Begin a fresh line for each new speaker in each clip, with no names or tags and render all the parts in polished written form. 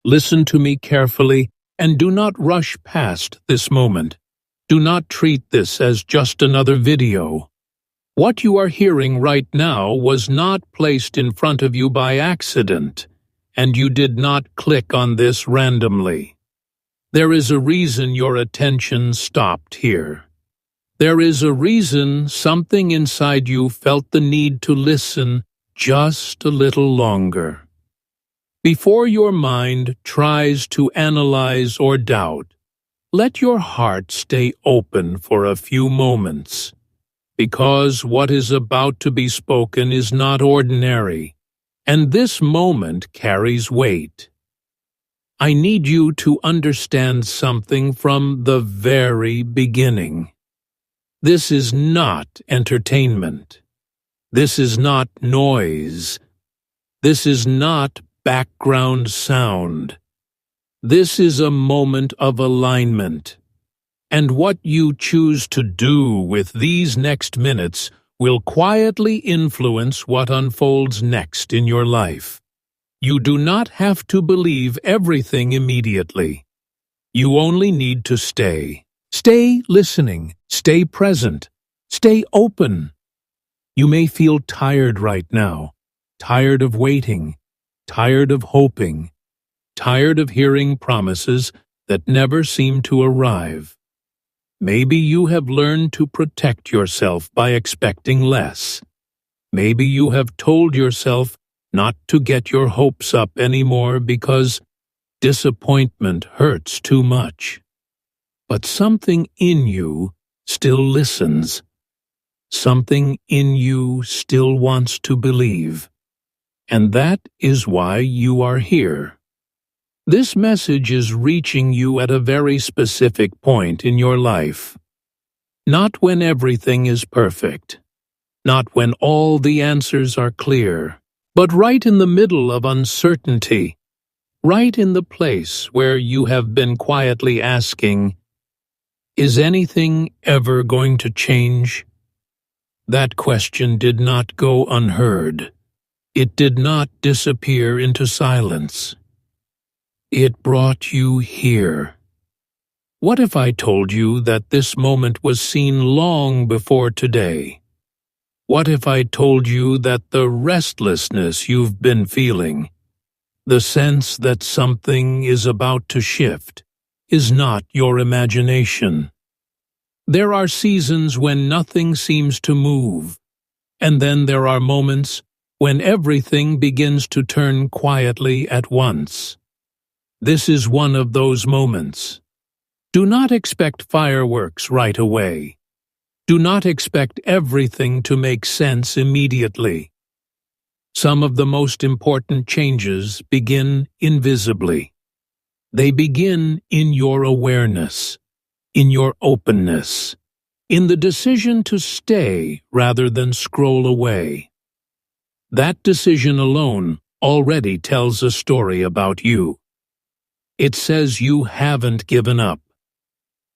Listen to me carefully and do not rush past this moment. Do not treat this as just another video. What you are hearing right now was not placed in front of you by accident, and you did not click on this randomly. There is a reason your attention stopped here. There is a reason something inside you felt the need to listen just a little longer. Before your mind tries to analyze or doubt, let your heart stay open for a few moments, because what is about to be spoken is not ordinary, and this moment carries weight. I need you to understand something from the very beginning. This is not entertainment. This is not noise. This is not background sound. This is a moment of alignment. And what you choose to do with these next minutes will quietly influence what unfolds next in your life. You do not have to believe everything immediately. You only need to stay. Stay listening. Stay present. Stay open. You may feel tired right now, tired of waiting, tired of hoping, tired of hearing promises that never seem to arrive. Maybe you have learned to protect yourself by expecting less. Maybe you have told yourself not to get your hopes up anymore because disappointment hurts too much. But something in you still listens. Something in you still wants to believe. And that is why you are here. This message is reaching you at a very specific point in your life. Not when everything is perfect. Not when all the answers are clear. But right in the middle of uncertainty. Right in the place where you have been quietly asking, is anything ever going to change? That question did not go unheard. It did not disappear into silence. It brought you here. What if I told you that this moment was seen long before today? What if I told you that the restlessness you've been feeling, the sense that something is about to shift, is not your imagination? There are seasons when nothing seems to move, and then there are moments when everything begins to turn quietly at once. This is one of those moments. Do not expect fireworks right away. Do not expect everything to make sense immediately. Some of the most important changes begin invisibly. They begin in your awareness, in your openness, in the decision to stay rather than scroll away. That decision alone already tells a story about you. It says you haven't given up.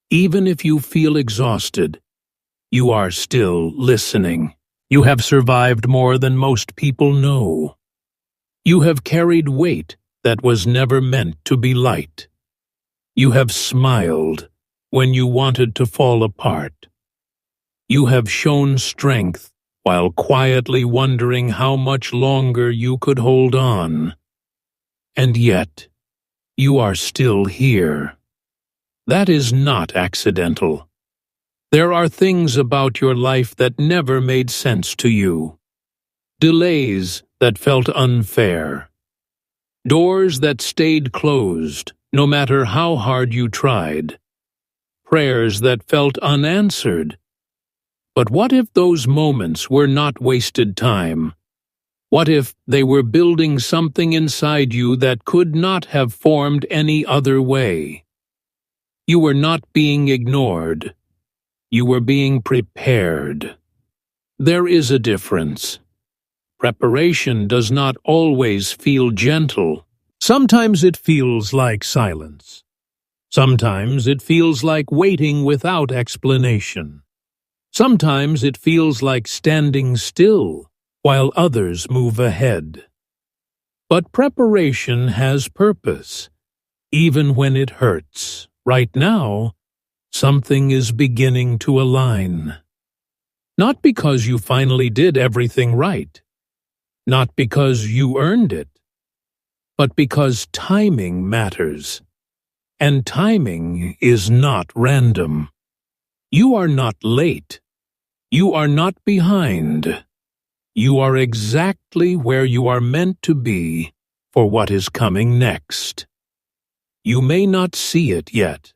Even if you feel exhausted, you are still listening. You have survived more than most people know. You have carried weight that was never meant to be light. You have smiled when you wanted to fall apart. You have shown strength while quietly wondering how much longer you could hold on. And yet, you are still here. That is not accidental. There are things about your life that never made sense to you. Delays that felt unfair. Doors that stayed closed, no matter how hard you tried. Prayers that felt unanswered. But what if those moments were not wasted time? What if they were building something inside you that could not have formed any other way? You were not being ignored. You were being prepared. There is a difference. Preparation does not always feel gentle. Sometimes it feels like silence. Sometimes it feels like waiting without explanation. Sometimes it feels like standing still while others move ahead. But preparation has purpose. even when it hurts. Right now, something is beginning to align. Not because you finally did everything right, not because you earned it, but because timing matters. And timing is not random. You are not late. You are not behind. You are exactly where you are meant to be for what is coming next. You may not see it yet.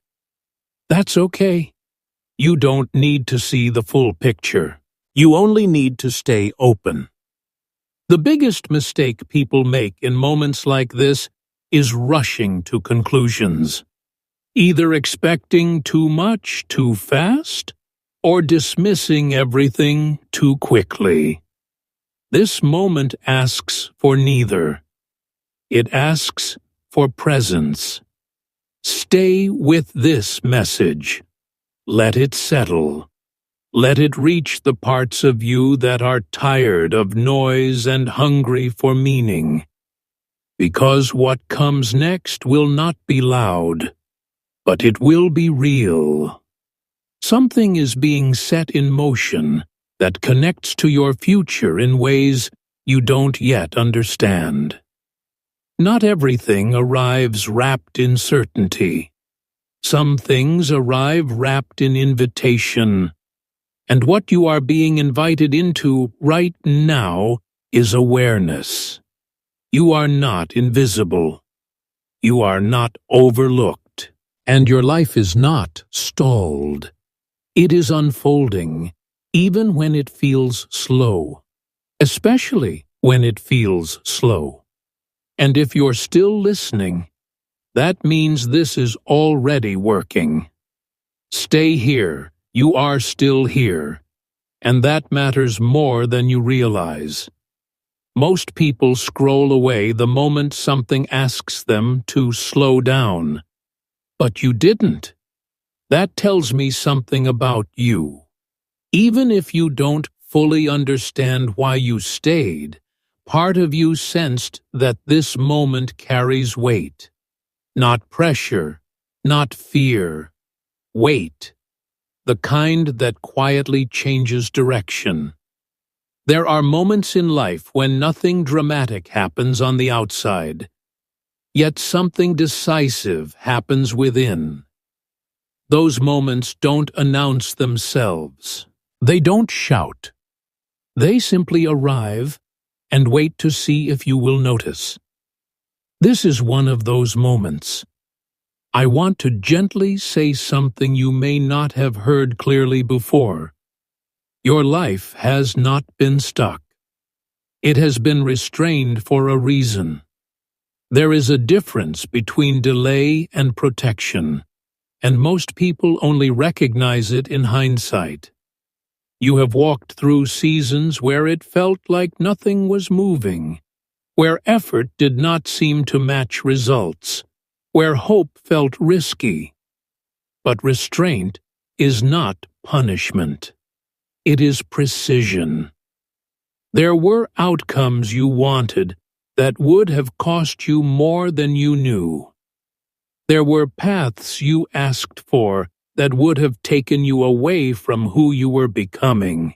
That's okay. You don't need to see the full picture. You only need to stay open. The biggest mistake people make in moments like this is rushing to conclusions, either expecting too much too fast or dismissing everything too quickly. This moment asks for neither. It asks for presence. Stay with this message. Let it settle. Let it reach the parts of you that are tired of noise and hungry for meaning. Because what comes next will not be loud, but it will be real. Something is being set in motion that connects to your future in ways you don't yet understand. Not everything arrives wrapped in certainty. Some things arrive wrapped in invitation. And what you are being invited into right now is awareness. You are not invisible. You are not overlooked. And your life is not stalled. It is unfolding, even when it feels slow. Especially when it feels slow. And if you're still listening, that means this is already working. Stay here. You are still here. And that matters more than you realize. Most people scroll away the moment something asks them to slow down. But you didn't. That tells me something about you. Even if you don't fully understand why you stayed, part of you sensed that this moment carries weight. Not pressure, not fear. Weight. The kind that quietly changes direction. There are moments in life when nothing dramatic happens on the outside, yet something decisive happens within. Those moments don't announce themselves. They don't shout. They simply arrive and wait to see if you will notice. This is one of those moments. I want to gently say something you may not have heard clearly before. Your life has not been stuck. It has been restrained for a reason. There is a difference between delay and protection, and most people only recognize it in hindsight. You have walked through seasons where it felt like nothing was moving, where effort did not seem to match results, where hope felt risky. But restraint is not punishment. It is precision. There were outcomes you wanted that would have cost you more than you knew. There were paths you asked for that would have taken you away from who you were becoming.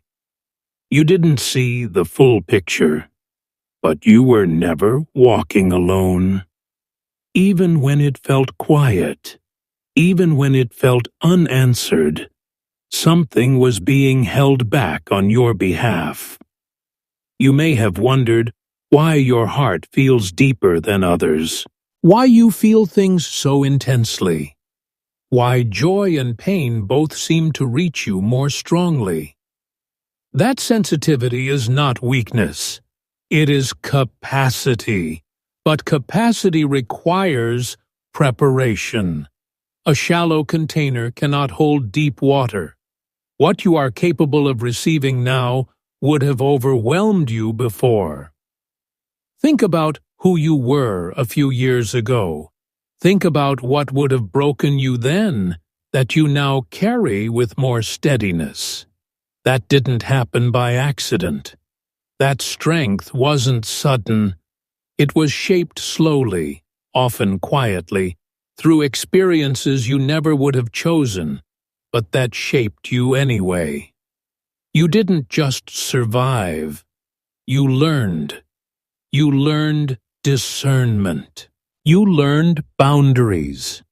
You didn't see the full picture, but you were never walking alone. Even when it felt quiet, even when it felt unanswered, something was being held back on your behalf. You may have wondered why your heart feels deeper than others, why you feel things so intensely, why joy and pain both seem to reach you more strongly. That sensitivity is not weakness. It is capacity. But capacity requires preparation. A shallow container cannot hold deep water. What you are capable of receiving now would have overwhelmed you before. Think about who you were a few years ago. Think about what would have broken you then that you now carry with more steadiness. That didn't happen by accident. That strength wasn't sudden. It was shaped slowly, often quietly, through experiences you never would have chosen, but that shaped you anyway. You didn't just survive. You learned. You learned discernment. You learned boundaries.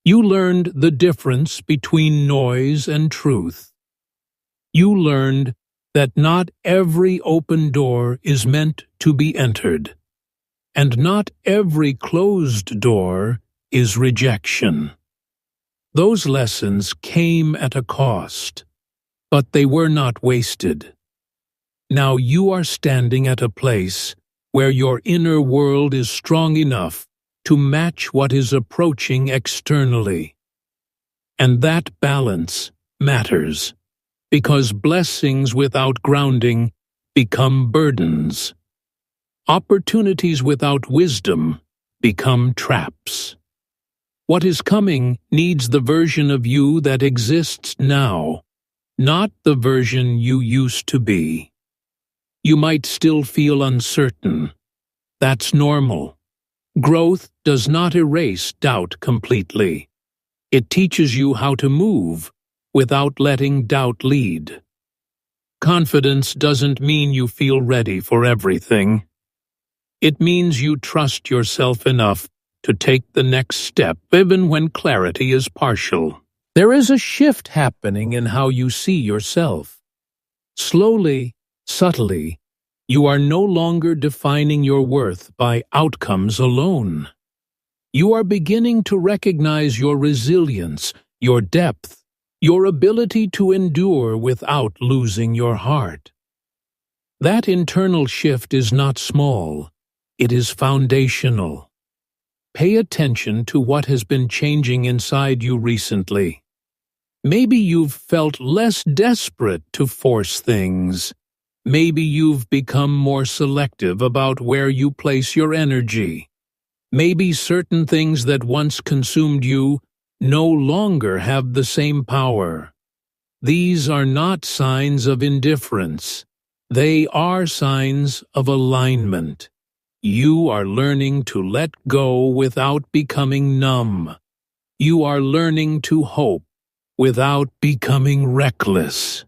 You learned the difference between noise and truth. You learned that not every open door is meant to be entered, and not every closed door is rejection. Those lessons came at a cost, but they were not wasted. Now you are standing at a place where your inner world is strong enough to match what is approaching externally. And that balance matters, because blessings without grounding become burdens. Opportunities without wisdom become traps. What is coming needs the version of you that exists now, not the version you used to be. You might still feel uncertain. That's normal. Growth does not erase doubt completely. It teaches you how to move without letting doubt lead. Confidence doesn't mean you feel ready for everything. It means you trust yourself enough to take the next step even when clarity is partial. There is a shift happening in how you see yourself. Slowly, subtly, you are no longer defining your worth by outcomes alone. You are beginning to recognize your resilience, your depth, your ability to endure without losing your heart. That internal shift is not small, it is foundational. Pay attention to what has been changing inside you recently. Maybe you've felt less desperate to force things. Maybe you've become more selective about where you place your energy. Maybe certain things that once consumed you no longer have the same power. These are not signs of indifference. They are signs of alignment. You are learning to let go without becoming numb. You are learning to hope without becoming reckless.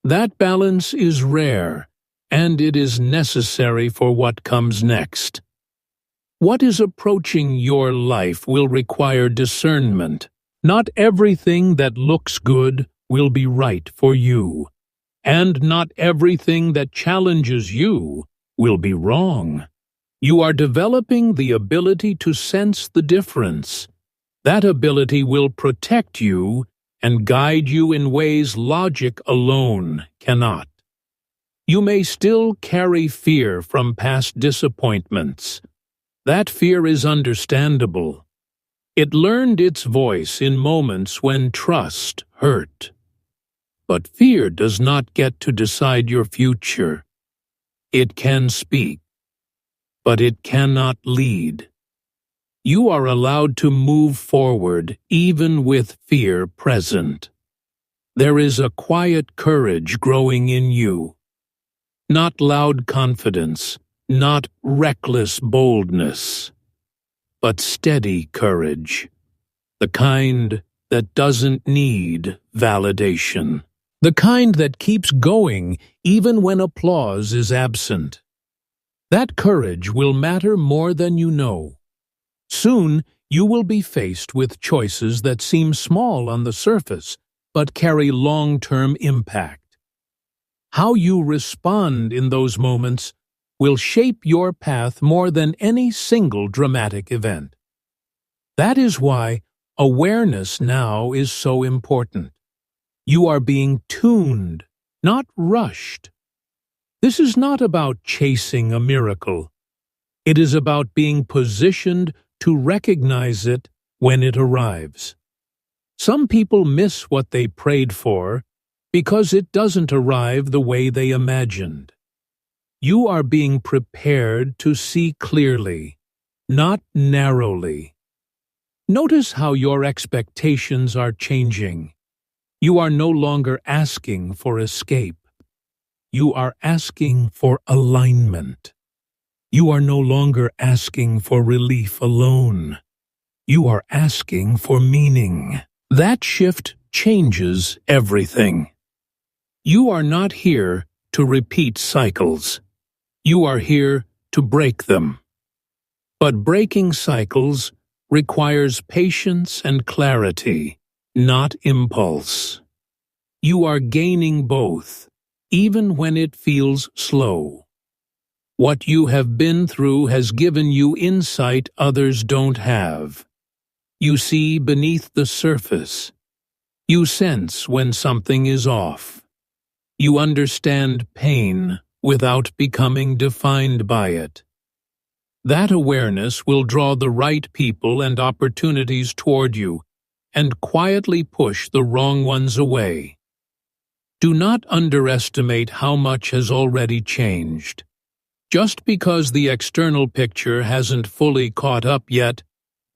That balance is rare, and it is necessary for what comes next. What is approaching your life will require discernment. Not everything that looks good will be right for you, and not everything that challenges you will be wrong. You are developing the ability to sense the difference. That ability will protect you and guide you in ways logic alone cannot. You may still carry fear from past disappointments. That fear is understandable. It learned its voice in moments when trust hurt. But fear does not get to decide your future. It can speak, but it cannot lead. You are allowed to move forward even with fear present. There is a quiet courage growing in you. Not loud confidence, not reckless boldness, but steady courage. The kind that doesn't need validation. The kind that keeps going even when applause is absent. That courage will matter more than you know. Soon, you will be faced with choices that seem small on the surface, but carry long-term impact. How you respond in those moments will shape your path more than any single dramatic event. That is why awareness now is so important. You are being tuned, not rushed. This is not about chasing a miracle. It is about being positioned to recognize it when it arrives. Some people miss what they prayed for because it doesn't arrive the way they imagined. You are being prepared to see clearly, not narrowly. Notice how your expectations are changing. You are no longer asking for escape. You are asking for alignment. You are no longer asking for relief alone. You are asking for meaning. That shift changes everything. You are not here to repeat cycles. You are here to break them. But breaking cycles requires patience and clarity, not impulse. You are gaining both, even when it feels slow. What you have been through has given you insight others don't have. You see beneath the surface. You sense when something is off. You understand pain without becoming defined by it. That awareness will draw the right people and opportunities toward you and quietly push the wrong ones away. Do not underestimate how much has already changed. Just because the external picture hasn't fully caught up yet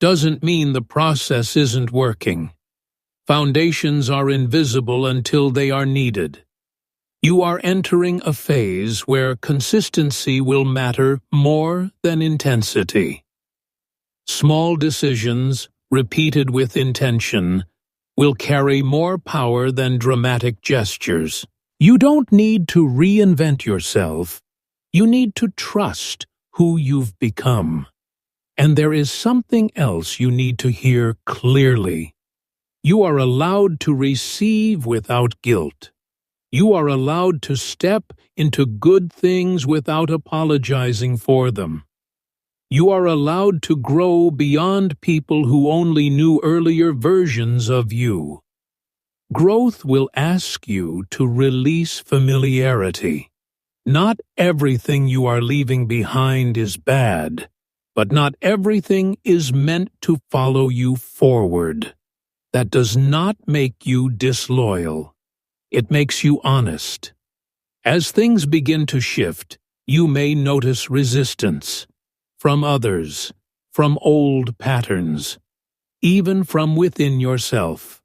doesn't mean the process isn't working. Foundations are invisible until they are needed. You are entering a phase where consistency will matter more than intensity. Small decisions, repeated with intention, will carry more power than dramatic gestures. You don't need to reinvent yourself. You need to trust who you've become. And there is something else you need to hear clearly. You are allowed to receive without guilt. You are allowed to step into good things without apologizing for them. You are allowed to grow beyond people who only knew earlier versions of you. Growth will ask you to release familiarity. Not everything you are leaving behind is bad, but not everything is meant to follow you forward. That does not make you disloyal. It makes you honest. As things begin to shift, you may notice resistance from others, from old patterns, even from within yourself.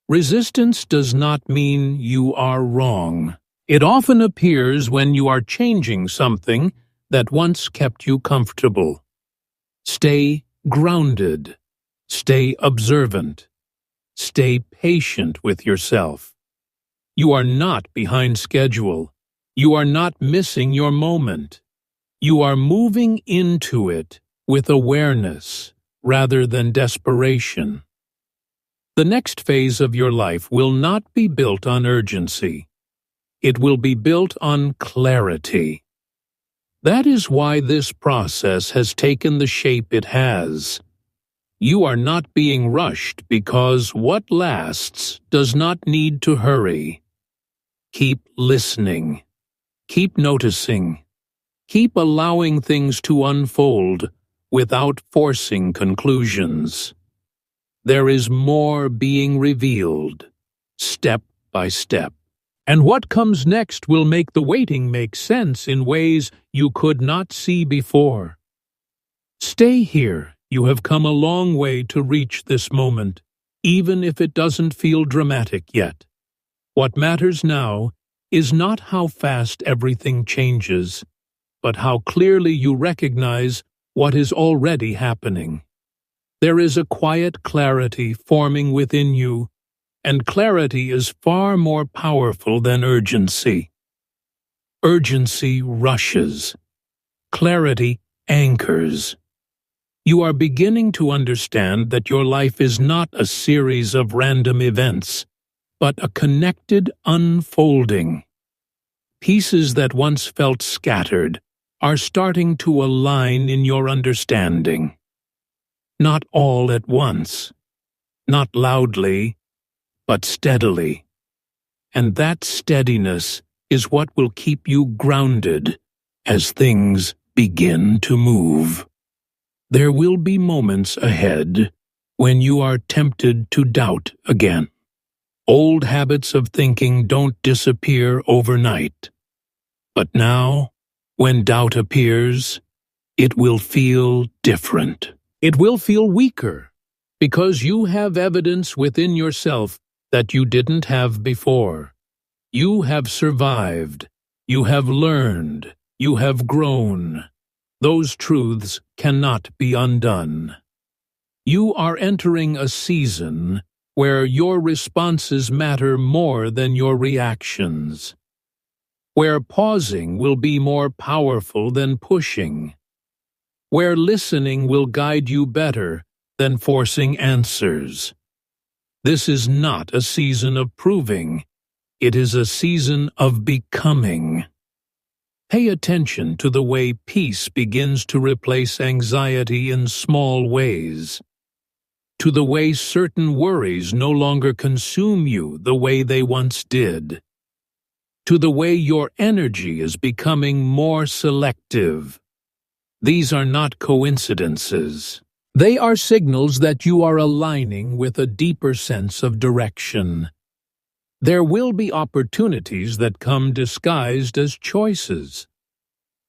Resistance does not mean you are wrong. It often appears when you are changing something that once kept you comfortable. Stay grounded. Stay observant. Stay patient with yourself. You are not behind schedule. You are not missing your moment. You are moving into it with awareness rather than desperation. The next phase of your life will not be built on urgency. It will be built on clarity. That is why this process has taken the shape it has. You are not being rushed because what lasts does not need to hurry. Keep listening. Keep noticing. Keep allowing things to unfold without forcing conclusions. There is more being revealed, step by step. And what comes next will make the waiting make sense in ways you could not see before. Stay here. You have come a long way to reach this moment, even if it doesn't feel dramatic yet. What matters now is not how fast everything changes, but how clearly you recognize what is already happening. There is a quiet clarity forming within you, and clarity is far more powerful than urgency. Urgency rushes. Clarity anchors. You are beginning to understand that your life is not a series of random events, but a connected unfolding. Pieces that once felt scattered are starting to align in your understanding. Not all at once, not loudly, but steadily. And that steadiness is what will keep you grounded as things begin to move. There will be moments ahead when you are tempted to doubt again. Old habits of thinking don't disappear overnight. But now, when doubt appears, it will feel different. It will feel weaker, because you have evidence within yourself that you didn't have before. You have survived. You have learned. You have grown. Those truths cannot be undone. You are entering a season where your responses matter more than your reactions, where pausing will be more powerful than pushing, where listening will guide you better than forcing answers. This is not a season of proving, it is a season of becoming. Pay attention to the way peace begins to replace anxiety in small ways, to the way certain worries no longer consume you the way they once did, to the way your energy is becoming more selective. These are not coincidences. They are signals that you are aligning with a deeper sense of direction. There will be opportunities that come disguised as choices.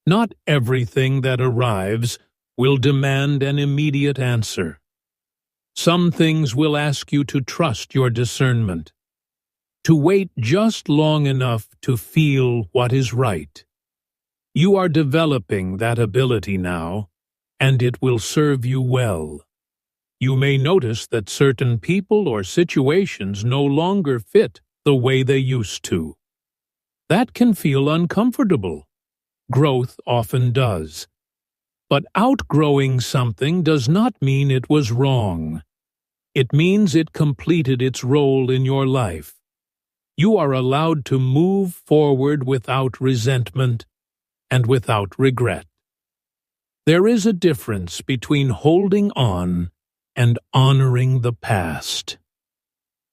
Not everything that arrives will demand an immediate answer. Some things will ask you to trust your discernment, to wait just long enough to feel what is right. You are developing that ability now, and it will serve you well. You may notice that certain people or situations no longer fit the way they used to. That can feel uncomfortable. Growth often does. But outgrowing something does not mean it was wrong. It means it completed its role in your life. You are allowed to move forward without resentment and without regret. There is a difference between holding on and honoring the past.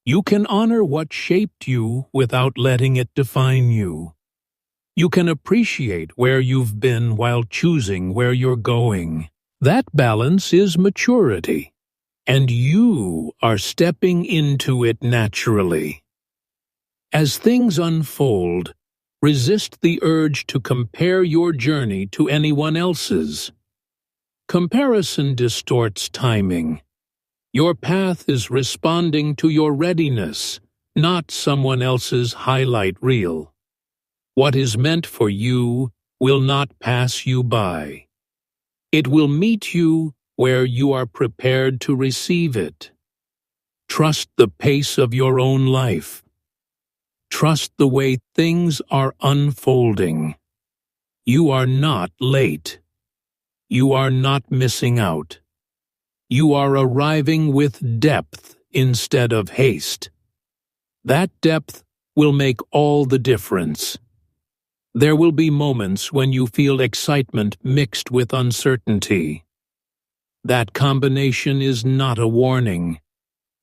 You can honor what shaped you without letting it define you. You can appreciate where you've been while choosing where you're going. That balance is maturity, and you are stepping into it naturally. As things unfold, resist the urge to compare your journey to anyone else's. Comparison distorts timing. Your path is responding to your readiness, not someone else's highlight reel. What is meant for you will not pass you by. It will meet you where you are prepared to receive it. Trust the pace of your own life. Trust the way things are unfolding. You are not late. You are not missing out. You are arriving with depth instead of haste. That depth will make all the difference. There will be moments when you feel excitement mixed with uncertainty. That combination is not a warning.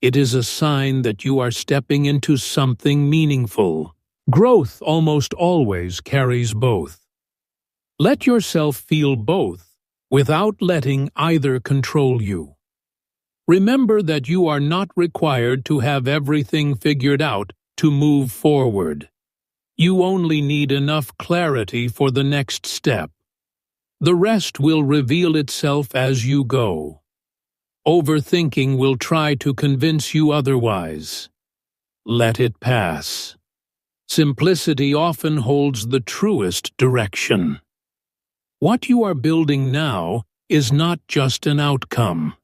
It is a sign that you are stepping into something meaningful. Growth almost always carries both. Let yourself feel both without letting either control you. Remember that you are not required to have everything figured out to move forward. You only need enough clarity for the next step. The rest will reveal itself as you go. Overthinking will try to convince you otherwise. Let it pass. Simplicity often holds the truest direction. What you are building now is not just an outcome.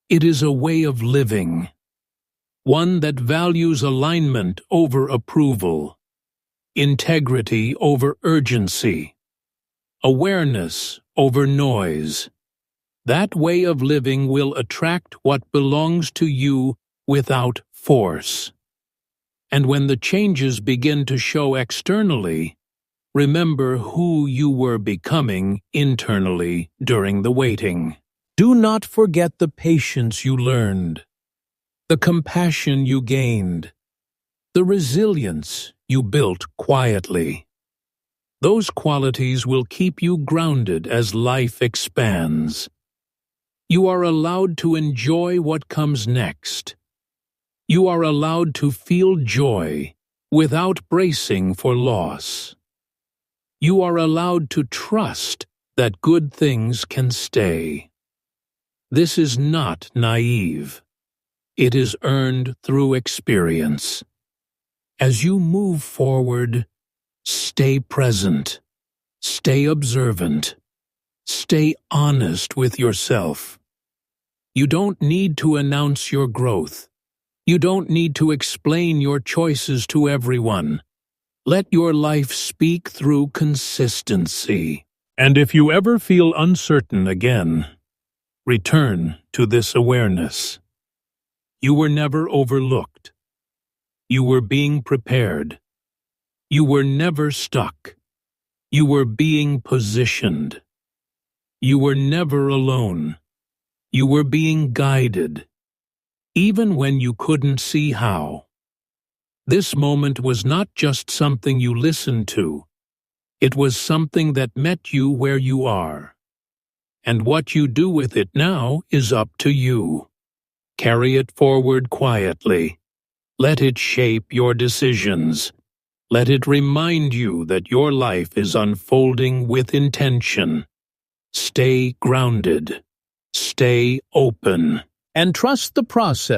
It is a way of living, one that values alignment over approval, integrity over urgency, awareness over noise. That way of living will attract what belongs to you without force. And when the changes begin to show externally, remember who you were becoming internally during the waiting. Do not forget the patience you learned, the compassion you gained, the resilience you built quietly. Those qualities will keep you grounded as life expands. You are allowed to enjoy what comes next. You are allowed to feel joy without bracing for loss. You are allowed to trust that good things can stay. This is not naive. It is earned through experience. As you move forward, stay present, stay observant, stay honest with yourself. You don't need to announce your growth. You don't need to explain your choices to everyone. Let your life speak through consistency. And if you ever feel uncertain again, return to this awareness. You were never overlooked. You were being prepared. You were never stuck. You were being positioned. You were never alone. You were being guided, even when you couldn't see how. This moment was not just something you listened to. It was something that met you where you are. And what you do with it now is up to you. Carry it forward quietly. Let it shape your decisions. Let it remind you that your life is unfolding with intention. Stay grounded. Stay open. And trust the process.